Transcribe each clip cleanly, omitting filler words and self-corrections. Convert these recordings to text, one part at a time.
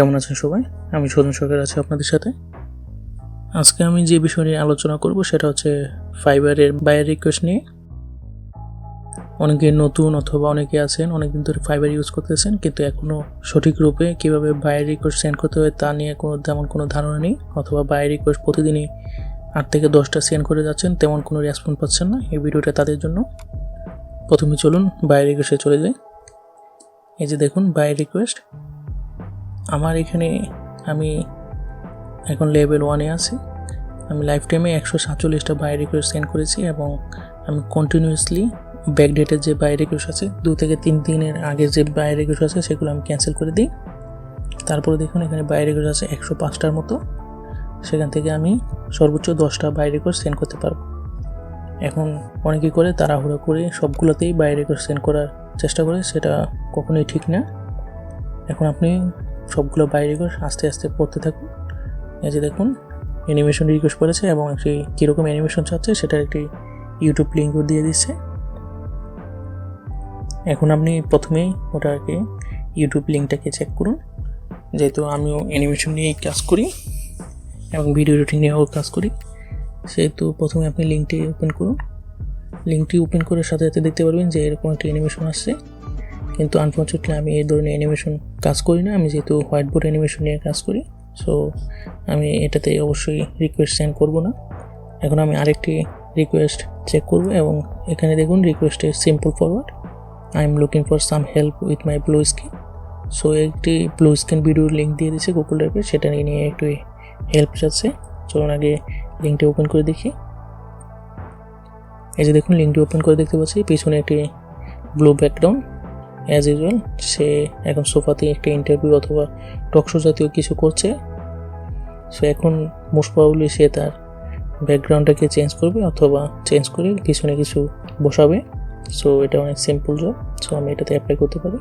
কেমন আছেন সবাই? আমি সুজন সরকার আছি আপনাদের সাথে। আজকে আমি যে বিষয় নিয়ে আলোচনা করব সেটা হচ্ছে ফাইবারের বায়ার রিকোয়েস্ট নিয়ে। অনেকে নতুন অথবা অনেকে আছেন অনেকদিন ধরে ফাইবার ইউজ করতেছেন, কিন্তু এখনও সঠিক রূপে কীভাবে বায়ার রিকোয়েস্ট সেন্ড করতে হয় তা নিয়ে তেমন কোনো ধারণা নেই, অথবা বায়ার রিকোয়েস্ট প্রতিদিনই 8 থেকে 10টা সেন্ড করে যাচ্ছেন, তেমন কোনো রেসপন্স পাচ্ছেন না। এই ভিডিওটা তাদের জন্য। প্রথমে চলুন বায়ার রিকোয়েস্টে চলে যাই। এই যে দেখুন বায়ার রিকোয়েস্ট। আমার এখানে আমি এখন লেভেল 1-এ আছি। আমি লাইফ টাইমে 147টা বায়ার রিকোয়েস্ট সেন্ড করেছি এবং আমি কন্টিনিউয়াসলি ব্যাকডেটের যে বায়ার রিকোয়েস্ট আছে 2 থেকে 3 দিনের আগের যে বায়ার রিকোয়েস্ট আছে সেগুলো আমি ক্যান্সেল করে দিই। তারপরে দেখুন এখানে বায়ার রিকোয়েস্ট আছে 105টার মতো। সেখান থেকে আমি সর্বোচ্চ 10টা বায়ার রিকোয়েস্ট সেন্ড করতে পারবো। এখন অনেকে করে তাড়াহুড়ো করে সবগুলোতেই বায়ার রিকোয়েস্ট সেন্ড করার চেষ্টা করে, সেটা কখনোই ঠিক না। এখন আপনি সবগুলো বায়ার রিকোয়েস্ট আস্তে আস্তে পড়তে থাকুন। এই যে দেখুন অ্যানিমেশন রিকোয়েস্ট করেছে এবং একটি কীরকম অ্যানিমেশন চাচ্ছে সেটার একটি ইউটিউব লিঙ্কও দিয়ে দিচ্ছে। এখন আপনি প্রথমেই ওটাকে ইউটিউব লিঙ্কটাকে চেক করুন। যেহেতু আমিও অ্যানিমেশন নিয়েই কাজ করি এবং ভিডিও এডিটিং নিয়েও কাজ করি, সেহেতু প্রথমে আপনি লিঙ্কটি ওপেন করুন। লিঙ্কটি ওপেন করার সাথে সাথে দেখতে পারবেন যে এরকম একটি অ্যানিমেশন আসছে, কিন্তু আনফর্চুনেটলি আমি এই ধরনের অ্যানিমেশন কাজ করি না। আমি যেহেতু হোয়াইট বোর্ড অ্যানিমেশন নিয়ে কাজ করি, সো আমি এটাতে অবশ্যই রিকোয়েস্ট সেন্ড করব না। এখন আমি আরেকটি রিকোয়েস্ট চেক করব এবং এখানে দেখুন রিকোয়েস্টে simple forward, I am looking for some help with my blue skin. So একটি ব্লু স্কিন ভিডিওর লিঙ্ক দিয়ে দিচ্ছে গুগল ড্রাইভে, সেটা নিয়ে একটু হেল্প চাচ্ছে। চলুন আগে লিঙ্কটি ওপেন করে দেখি। এই যে দেখুন লিঙ্কটি ওপেন করে দেখতে পাচ্ছি পিছনে একটি ব্লু ব্যাকগ্রাউন্ড। অ্যাজ ইউজুয়াল সে এখন সোফাতে একটা ইন্টারভিউ অথবা টকশো জাতীয় কিছু করছে। সো এখন মোস্ট প্রবাবলি সে তার ব্যাকগ্রাউন্ডটাকে চেঞ্জ করবে অথবা চেঞ্জ করে পিছনে কিছু বসাবে। সো এটা অনেক সিম্পল জব। সো আমি এটাতে অ্যাপ্লাই করতে পারি।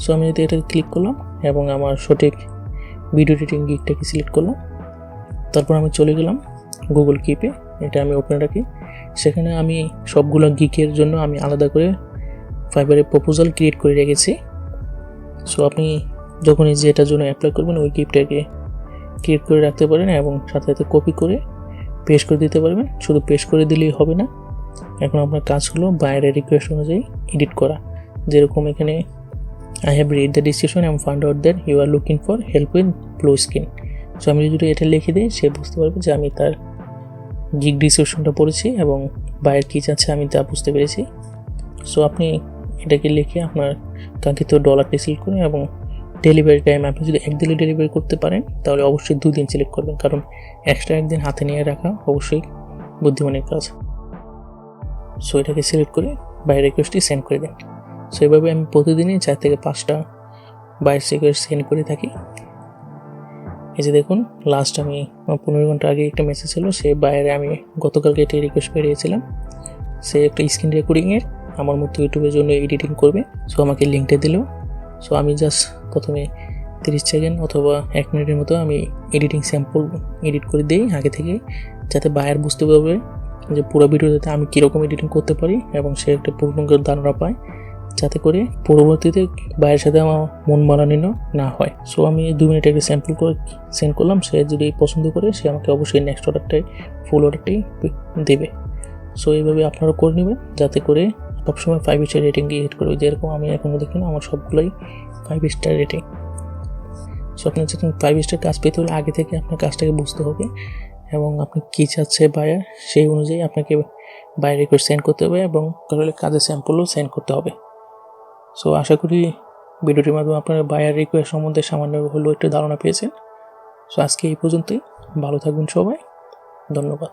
সো আমি যদি এটা ক্লিক করলাম এবং আমার সঠিক ভিডিও এডিটিং গিগটাকে সিলেক্ট করলাম, তারপর আমি চলে গেলাম গুগল কিপে। এটা আমি ওপেন রাখি। সেখানে আমি সবগুলো গিগের জন্য আমি আলাদা করে ফাইবারে প্রপোজাল ক্রিয়েট করে রেখেছি। সো আপনি যখনই যেটার জন্য অ্যাপ্লাই করবেন ওই গিগটাকে ক্রিয়েট করে রাখতে পারেন এবং সাথে সাথে কপি করে পেস্ট করে দিতে পারবেন। শুধু পেস্ট করে দিলেই হবে না, এখন আপনার কাজ হলো বায়ারের রিকোয়েস্ট অনুযায়ী এডিট করা। যেরকম এখানে I have read the description and found out that you are looking for help with blue skin. So আমি যদি এটা লিখে দিই সে বুঝতে পারবে যে আমি তার গিগ ডিসক্রিপশনটা পড়েছি এবং বায়ার কী চাচ্ছে আমি তা বুঝতে পেরেছি। সো আপনি এটাকে লিখে আপনার কাঙ্ক্ষিত ডলারটি সিলেক্ট করুন এবং ডেলিভারি টাইম আপনি যদি একদিনে ডেলিভারি করতে পারেন তাহলে অবশ্যই 2 দিন সিলেক্ট করবেন, কারণ এক্সট্রা একদিন হাতে নিয়ে রাখা অবশ্যই বুদ্ধিমানের কাজ। সো এটাকে সিলেক্ট করে বায়ার রিকোয়েস্টটি সেন্ড করে দেন। সো এভাবে আমি প্রতিদিনই 4 থেকে 5টা বায়ার রিকোয়েস্ট সেন্ড করে থাকি। এই যে দেখুন লাস্ট আমি 15 ঘন্টা আগে একটা মেসেজ ছিল, সে বায়ারে আমি গতকালকে একটি রিকোয়েস্ট পেয়েছিলাম। সে একটা স্ক্রিন রেকর্ডিংয়ের আমার মতো ইউটিউবের জন্য এডিটিং করবে। সো আমাকে লিঙ্কটা দিল। সো আমি জাস্ট প্রথমে 30 সেকেন্ড অথবা 1 মিনিটের মতো আমি এডিটিং স্যাম্পল এডিট করে দিই আগে থেকে, যাতে বায়ার বুঝতে পারবে যে পুরো ভিডিওতে আমি কীরকম এডিটিং করতে পারি এবং সে একটা পূর্ণাঙ্গ ধারণা পায়, যাতে করে পরবর্তীতে বায়ের সাথে আমার মন মানানো না হয়। সো আমি 2 মিনিট একটা স্যাম্পল করে সেন্ড করলাম। সে যদি পছন্দ করে সে আমাকে অবশ্যই নেক্সট অর্ডারটাই ফুল অর্ডারটাই দেবে। সো এইভাবে আপনারা করে নেবেন যাতে করে সবসময় 5 স্টার রেটিং দিয়ে এডিট করবে। যেরকম আমি এখনও দেখি না আমার সবগুলোই 5 স্টার রেটিং। সো আপনার যখন 5 স্টার কাজ পেতে হলে আগে থেকে আপনার কাজটাকে বুঝতে হবে এবং আপনি কী চাচ্ছে বায়ার সেই অনুযায়ী আপনাকে বায়ার রিকোয়েস্ট সেন্ড করতে হবে এবং তাহলে কাজের স্যাম্পলও সেন্ড করতে হবে। সো আশা করি ভিডিওটির মাধ্যমে আপনারা বায়ার রিকোয়েস্ট সম্বন্ধে সামান্য হলেও একটু ধারণা পেয়েছেন। সো আজকে এই পর্যন্তই। ভালো থাকবেন সবাই, ধন্যবাদ।